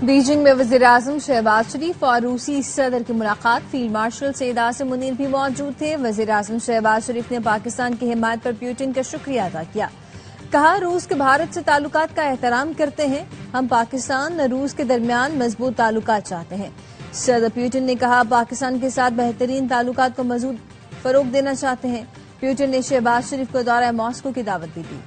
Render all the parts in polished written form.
Beijing में वज़ीर-ए-आज़म शहबाज शरीफ और रूसी सदर की मुलाकात। फील्ड मार्शल सैयद आसिम मुनीर भी मौजूद थे। वज़ीर-ए-आज़म शहबाज शरीफ ने पाकिस्तान की हिमायत पर पुतिन का शुक्रिया अदा किया। कहा, रूस के भारत से ताल्लुकात का एहतराम करते हैं। हम पाकिस्तान और रूस के दरमियान मजबूत ताल्लुकात चाहते हैं। सदर पुतिन ने कहा, पाकिस्तान के साथ बेहतरीन ताल्लुकात को मज़ीद फरोग देना चाहते हैं। पुतिन ने शहबाज शरीफ को दौरा मॉस्को की दावत भी दी।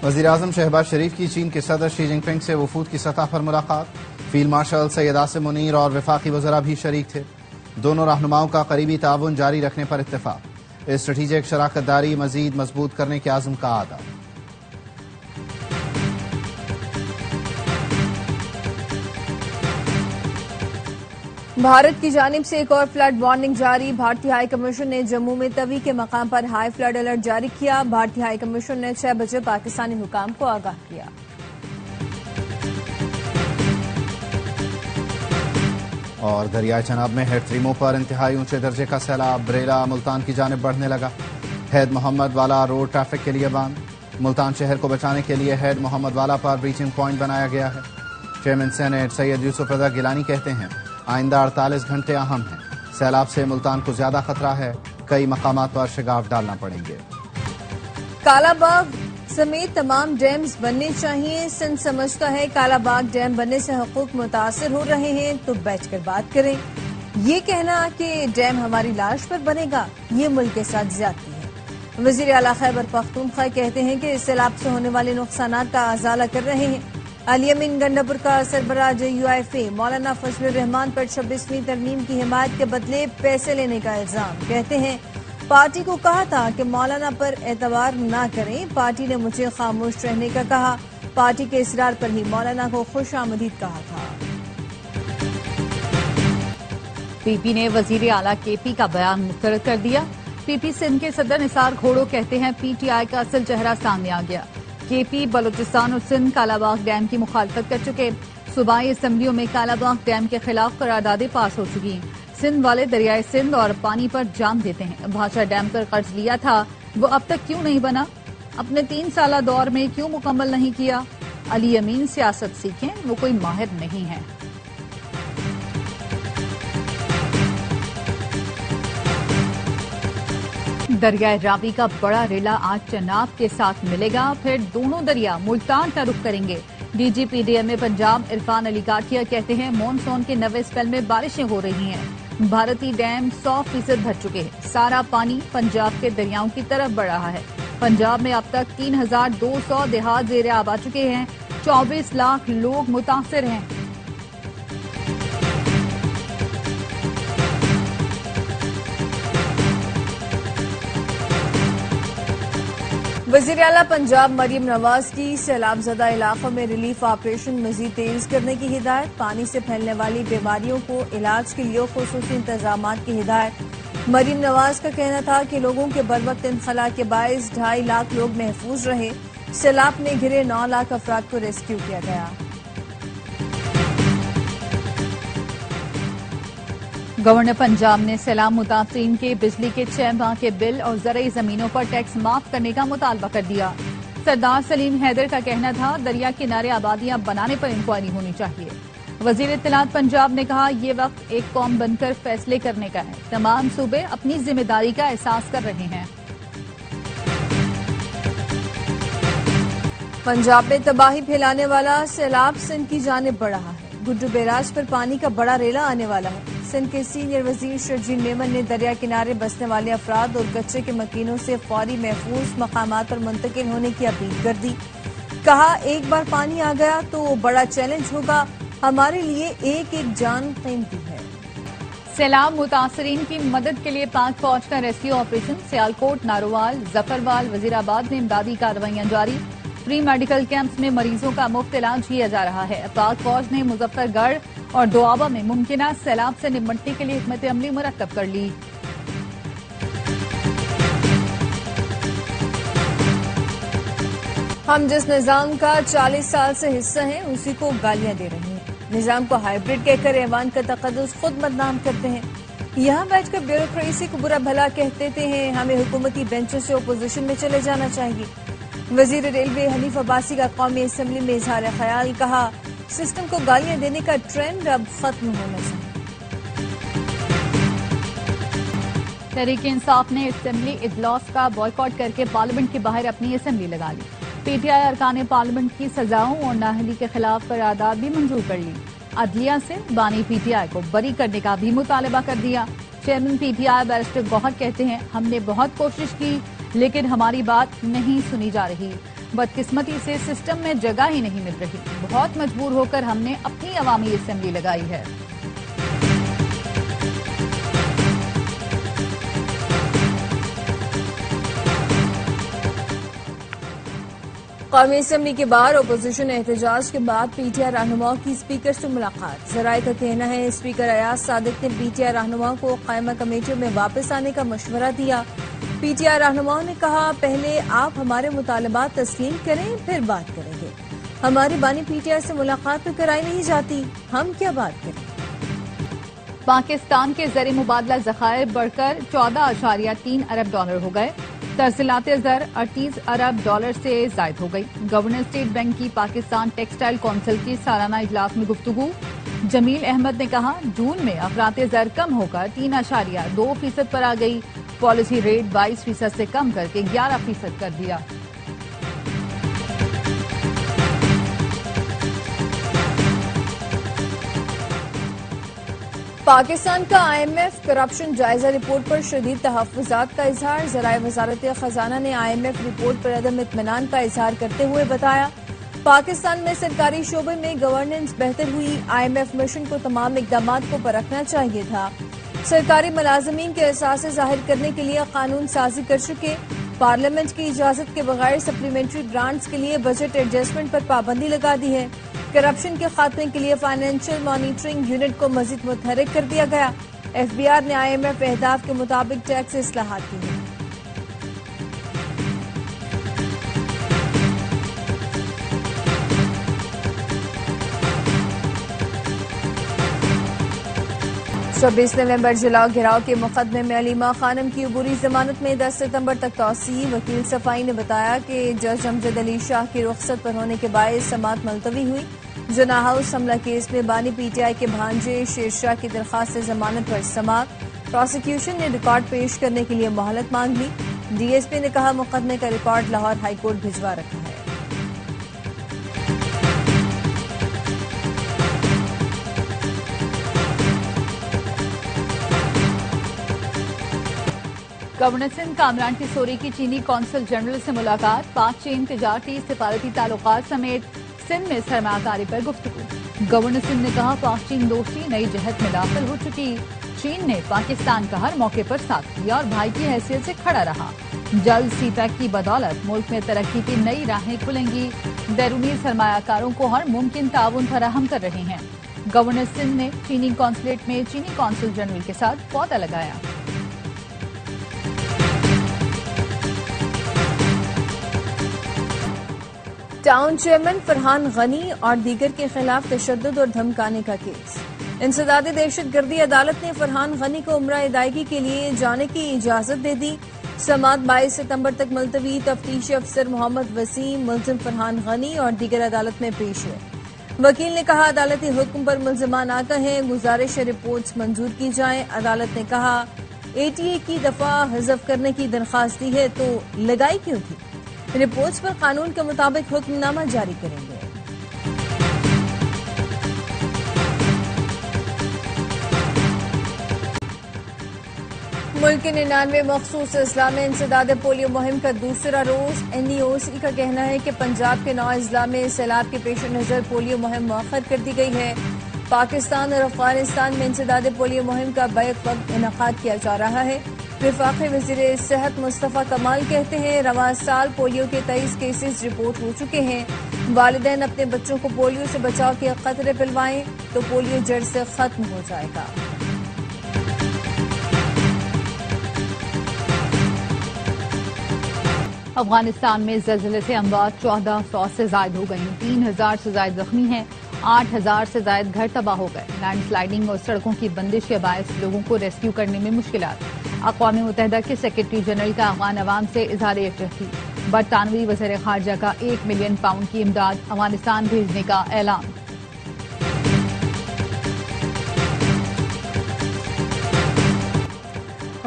वज़ीर-ए-आज़म शहबाज शरीफ की चीन के सदर शी जिनपिंग से वफूद की सतह पर मुलाकात। फील्ड मार्शल सैयद आसिम मुनीर और वफाकी वज़रा भी शरीक थे। दोनों रहनुमाओं का करीबी ताउन जारी रखने पर इत्तेफाक। स्ट्रेटेजिक शराकत दारी मजीद मजबूत करने के आज़म का आदा। भारत की जानिब से एक और फ्लड वार्निंग जारी। भारतीय हाई कमीशन ने जम्मू में तवी के मकाम पर हाई फ्लड अलर्ट जारी किया। भारतीय हाई कमीशन ने 6 बजे पाकिस्तानी हुकाम को आगाह किया। और दरियाई चनाब में हेड ट्रीमों पर इंतहाई ऊंचे दर्जे का सैलाब। बरेला मुल्तान की जानिब बढ़ने लगा। हैद मोहम्मद वाला रोड ट्रैफिक के लिए बंद। मुल्तान शहर को बचाने के लिए हैद मोहम्मद वाला पर ब्रीचिंग पॉइंट बनाया गया है। चेयरमैन सेनेट सैयद यूसुफ रजा गिलानी कहते हैं, आइंदा 48 घंटे अहम हैं। सैलाब से मुल्तान को ज्यादा खतरा है। कई मकामात पर शिगाफ डालना पड़ेंगे। कालाबाग समेत तमाम डैम्स बनने चाहिए। सिंध समझता है कालाबाग डैम बनने से हकूक मुतासर हो रहे हैं, तो बैठकर बात करें। ये कहना कि डैम हमारी लाश पर बनेगा, ये मुल्क के साथ ज्यादती है। वजीर आला खैबर पख्तूनख्वा कहते हैं कि सैलाब से होने वाले नुकसानात का अजाला कर रहे हैं। अली अमीन गंडापुर का सरबराह JUIFA मौलाना फजलुर रहमान पर 26वीं तरमीम की हिमायत के बदले पैसे लेने का इल्जाम। कहते हैं, पार्टी को कहा था कि मौलाना पर एतबार ना करें। पार्टी ने मुझे खामोश रहने का कहा। पार्टी के इसरार पर ही मौलाना को खुशामदीद कहा था। PP ने वजीर आला KP का बयान मुस्तरद कर दिया। PP सिंध के सदर निसार घोड़ो कहते हैं, PTI का असल चेहरा सामने आ गया। KP बलूचिस्तान और सिंध कालाबाग डैम की मुखालफत कर चुके। सूबाई असम्बलियों में कालाबाग डैम के खिलाफ करारदादें पास हो चुकी हैं। सिंध वाले दरियाए सिंध और पानी पर जान देते हैं। भाषा डैम पर कर्ज लिया था, वो अब तक क्यों नहीं बना? अपने 3 साला दौर में क्यों मुकम्मल नहीं किया? अली अमीन सियासत सीखें, वो कोई माहिर नहीं है। दरियाए रावी का बड़ा रेला आज चनाब के साथ मिलेगा। फिर दोनों दरिया मुल्तान का रुख करेंगे। DGP DMA पंजाब इरफान अली काठिया कहते हैं, मानसून के नवे स्पेल में बारिशें हो रही हैं। भारतीय डैम 100% भर चुके हैं। सारा पानी पंजाब के दरियाओं की तरफ बढ़ रहा है। पंजाब में अब तक 3200 देहात ज़ेरे आब आ चुके हैं। 24 लाख लोग मुतासिर हैं। वज़ीर आला पंजाब मरियम नवाज की सैलाबजदा इलाकों में रिलीफ ऑपरेशन मजीद तेज करने की हिदायत। पानी से फैलने वाली बीमारियों को इलाज के लिए खुसूसी इंतजाम की हिदायत। मरियम नवाज का कहना था कि लोगों के बरवक्त इनखला के बायस 2.5 लाख लोग महफूज रहे। सैलाब में घिरे 9 लाख अफराद को रेस्क्यू किया गया। गवर्नर पंजाब ने सैलाब मुतासरीन के बिजली के 6 माह के बिल और ज़रई जमीनों पर टैक्स माफ करने का मुतालबा कर दिया। सरदार सलीम हैदर का कहना था, दरिया किनारे आबादियां बनाने पर इंक्वायरी होनी चाहिए। वजीर इत्तलात पंजाब ने कहा, ये वक्त एक कौम बनकर फैसले करने का है। तमाम सूबे अपनी जिम्मेदारी का एहसास कर रहे हैं। पंजाब में तबाही फैलाने वाला सैलाब सिंध की जानिब बढ़ रहा है। गुड्डू बैराज पर पानी का बड़ा रेला आने वाला है। सिंध के सीनियर वजीर शर्जील मेमन ने दरिया किनारे बसने वाले अफराद और कच्चे के मकीनों से फौरी महफूज मकामात पर मुंतकिल होने की अपील कर दी। कहा, एक बार पानी आ गया तो बड़ा चैलेंज होगा। हमारे लिए एक एक जान कीमती है। सैलाब मुतासरीन की मदद के लिए पाक फौज का रेस्क्यू ऑपरेशन। सियालकोट, नारोवाल, जफरवाल, वजीराबाद में इमदादी कार्रवाइयां जारी। फ्री मेडिकल कैंप्स में मरीजों का मुफ्त इलाज किया जा रहा है। पाक फौज ने मुजफ्फरगढ़ और दोआबा में मुमकिना सैलाब से निपटने के लिए हिकमत अमली मुरतब कर ली। हम जिस निजाम का 40 साल से हिस्सा हैं, उसी को गालियां दे रहे हैं। निजाम को हाइब्रिड कहकर ऐवान का तकद्दुस खुद बदनाम करते हैं। यहाँ बैठकर ब्यूरोक्रेसी को बुरा भला कहते हैं, हमें हुकूमती बेंचों से ओपोजिशन में चले जाना चाहिए। वजीर रेलवे हनीफ अब्बासी का कौमी असम्बली में इजहार ख्याल, कहा सिस्टम को गालियां देने का ट्रेंड अब खत्म होना चाहिए। तहरीक इंसाफ ने असेंबली इजलास का बॉयकॉट करके पार्लियामेंट के बाहर अपनी असेंबली लगा ली। पीटीआई अरकान पार्लियामेंट की सजाओं और नाअहली के खिलाफ करारदाद भी मंजूर कर ली। अदलिया से बानी पीटीआई को बरी करने का भी मुतालबा कर दिया। चेयरमैन पीटीआई बैरिस्टर गौहर कहते हैं, हमने बहुत कोशिश की लेकिन हमारी बात नहीं सुनी जा रही। बदकिस्मती से सिस्टम में जगह ही नहीं मिल रही। बहुत मजबूर होकर हमने अपनी अवामी असेंबली लगाई है। कौमी असेंबली के बाहर ओपोजिशन एहतजाज के बाद पीटीआई रहनुमाओं की स्पीकर से मुलाकात। जराये का कहना है स्पीकर अयाज सादिक ने पीटीआई रहनुमाओं को कायमा कमेटियों में वापस आने का मशवरा दिया। पीटीआई रहनुमाओं ने कहा, पहले आप हमारे मुतालबात तस्लीम करें फिर बात करेंगे। हमारी बानी पीटीआई से मुलाकात तो कराई नहीं जाती, हम क्या बात करें। पाकिस्तान के ज़र मुबादला ज़खायर बढ़कर 14.3 अरब डॉलर हो गए। तरसीलात ज़र 38 अरब डॉलर से जायद हो गई। गवर्नर स्टेट बैंक की पाकिस्तान टेक्सटाइल कौंसिल की सालाना इजलास में गुफ्तगू। जमील अहमद ने कहा, जून में अफरात ज़र कम होकर 3.2% पर आ गई। पॉलिसी रेट 22% से कम करके 11% कर दिया। पाकिस्तान का IMF करप्शन जायजा रिपोर्ट पर शदीद तहफ़्फ़ुज़ात का इजहार। ज़राए वज़ारत ख़ज़ाना ने IMF रिपोर्ट पर अदम इत्मीनान का इजहार करते हुए बताया, पाकिस्तान में सरकारी शोबे में गवर्नेंस बेहतर हुई। IMF मिशन को तमाम इक़दामात को परखना चाहिए था। सरकारी मुलाज़मीन के एहसास ज़ाहिर करने के लिए कानून साजी कर चुके। पार्लियामेंट की इजाजत के बगैर सप्लीमेंट्री ग्रांट्स के लिए बजट एडजस्टमेंट पर पाबंदी लगा दी है। करप्शन के खात्मे के लिए फाइनेंशियल मॉनिटरिंग यूनिट को मजीद मुतहरिक कर दिया गया। FBR ने IMF अहदाफ के मुताबिक टैक्स इस्लाहात की है। चौबीस नवंबर जलाओ घिराव के मुकदमे में अलीमा खानम की अबूरी जमानत में 10 सितंबर तक तौसी। वकील सफाई ने बताया कि जज अमजद अली शाह की रुख्सत पर होने के बायस समाअत मुलतवी हुई। जना हाउस हमला केस में बानी पीटीआई के भांजे शेरशाह की दरखास्त जमानत पर समाअत। प्रोसिक्यूशन ने रिकॉर्ड पेश करने के लिए मोहलत मांग ली। DSP ने कहा, मुकदमे का रिकॉर्ड लाहौर हाईकोर्ट भिजवा रखा है। गवर्नर सिंध कामरान टिसोरी की चीनी कौंसल जनरल से मुलाकात। पाक चीन तिजारती सिफारती ताल्लुकात समेत सिंध में सरमायाकारी पर गुफ्तगू। गवर्नर सिंध ने कहा, पाक चीन दोस्ती नई जहत में दाखिल हो चुकी। चीन ने पाकिस्तान का हर मौके पर साथ दिया और भाई की हैसियत से खड़ा रहा। जल्द सीपैक की बदौलत मुल्क में तरक्की की नई राहें खुलेंगी। बैरूनी सरमायाकारों को हर मुमकिन ताउन फराहम कर रहे हैं। गवर्नर सिंध ने चीनी कौंसलेट में चीनी कौंसल जनरल के साथ पौधा लगाया। टाउन चेयरमैन फरहान गनी और दीगर के खिलाफ तशद्दुद और धमकाने का केस। इंसदाद दहशतगर्दी अदालत ने फरहान गनी को उम्रा अदायगी के लिए जाने की इजाजत दे दी। समाअत 22 सितंबर तक मुलतवी। तफ्तीशी अफसर मोहम्मद वसीम मुल्जिम फरहान गनी और दीगर अदालत में पेश हुए। वकील ने कहा, अदालती हुक्म पर मुल्जिमान आगा हैं, गुजारिश रिपोर्ट्स मंजूर की जाएं। अदालत ने कहा, ATA की दफा हज़फ करने की दरखास्त दी है तो लगाई क्यों थी। रिपोर्ट्स पर कानून के मुताबिक हुक्मनामा जारी करेंगे। मुल्क के 99 मखसूस अजला में इंसदाद पोलियो मुहिम का दूसरा रोज। NEOC का कहना है कि पंजाब के 9 अजला में सैलाब के पेश नजर पोलियो मुहिम मुअख्खर कर दी गई है। पाकिस्तान और अफगानिस्तान में इंसदाद पोलियो मुहिम का बैक वक्त इनेकाद किया जा रहा है। वफाकी वज़ीर सेहत मुस्तफ़ा कमाल कहते हैं, रवां साल पोलियो के 23 केसेस रिपोर्ट हो चुके हैं। वालिदैन अपने बच्चों को पोलियो से बचाव के खतरे पिलवाएं तो पोलियो जड़ से खत्म हो जाएगा। अफगानिस्तान में ज़लज़ले से अमवात 1400 से ज्यादा हो गई। 3000 से ज्यादा जख्मी हैं 8,000 से ज्यादा घर तबाह हो गए। लैंडस्लाइडिंग और सड़कों की बंदिश के बायस लोगों को रेस्क्यू करने में मुश्किलात। अक़वाम मुत्तहिदा के सेक्रेटरी जनरल का अफ़गान अवाम से इज़हार यकजहती। बरतानवी वज़ीर ख़ारजा का 1 मिलियन पाउंड की इमदाद अफ़गानिस्तान भेजने का ऐलान।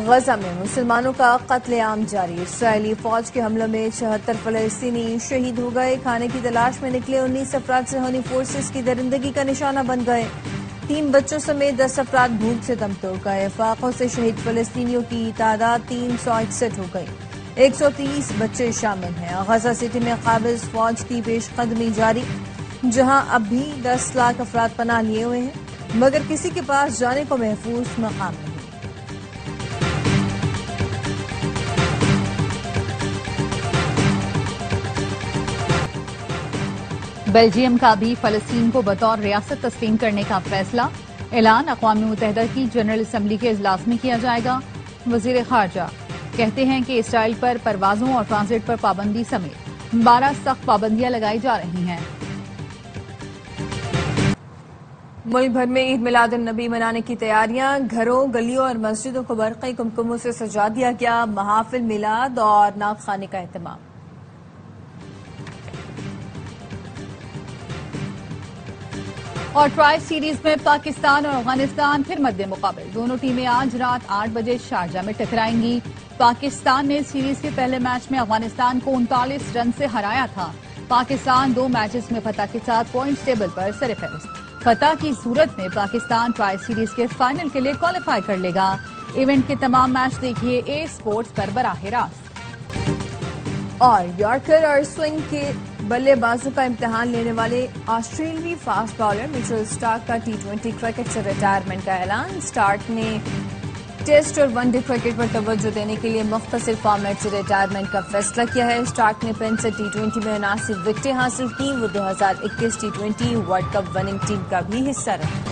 गजा में मुसलमानों का कत्लेआम जारी। इसराइली फौज के हमलों में 76 फलस्तीनी शहीद हो गए। खाने की तलाश में निकले 19 अफराद सेहूनी फोर्सेस की दरिंदगी का निशाना बन गए। 3 बच्चों समेत 10 अफराद भूख से दम तोड़ गए। फाकों से शहीद फलस्तीनियों की तादाद 361 हो गई। 130 बच्चे शामिल हैं। गजा सिटी में काबिज फौज की पेशकदमी जारी, जहां अब भी 10 लाख अफराद पनाह लिए हुए हैं, मगर किसी के पास जाने को महफूज मकाम नहीं। बेल्जियम का भी फलस्तीन को बतौर रियासत तस्लीम करने का फैसला। ऐलान अक़वाम मुत्तहिदा की जनरल असम्बली के इजलास में किया जाएगा। वज़ीर ख़ारजा कहते हैं कि इसराइल पर परवाजों और ट्रांजिट पर पाबंदी समेत 12 सख्त पाबंदियां लगाई जा रही हैं। मुल्क भर में ईद मिलादुन नबी मनाने की तैयारियां। घरों, गलियों और मस्जिदों को बरक़ी कुमकुमों से सजा दिया गया। महाफिल मिलाद और नात खाने का एहतमाम। और ट्राई सीरीज में पाकिस्तान और अफगानिस्तान फिर मद्दे मुकाबिल। दोनों टीमें आज रात 8 बजे शारजा में टकराएंगी। पाकिस्तान ने सीरीज के पहले मैच में अफगानिस्तान को 39 रन से हराया था। पाकिस्तान 2 मैचेस में फतह के साथ पॉइंट्स टेबल पर सरफहरिस्त। फतह की सूरत में पाकिस्तान ट्राई सीरीज के फाइनल के लिए क्वालिफाई कर लेगा। इवेंट के तमाम मैच देखिए ए स्पोर्ट्स पर बराह रास्त। और यॉर्कर और स्विंग के बल्लेबाजों का इम्तिहान लेने वाले ऑस्ट्रेलियाई फास्ट बॉलर मिचेल स्टार्क का T20 क्रिकेट से रिटायरमेंट का ऐलान। स्टार्क ने टेस्ट और वनडे क्रिकेट पर तवज्जो देने के लिए मुख्तसर फॉर्मेट से रिटायरमेंट का फैसला किया है। स्टार्क ने 65 T20 में 79 विकेटें हासिल की। वो 2021 T20 world cup winning team का भी हिस्सा रहे।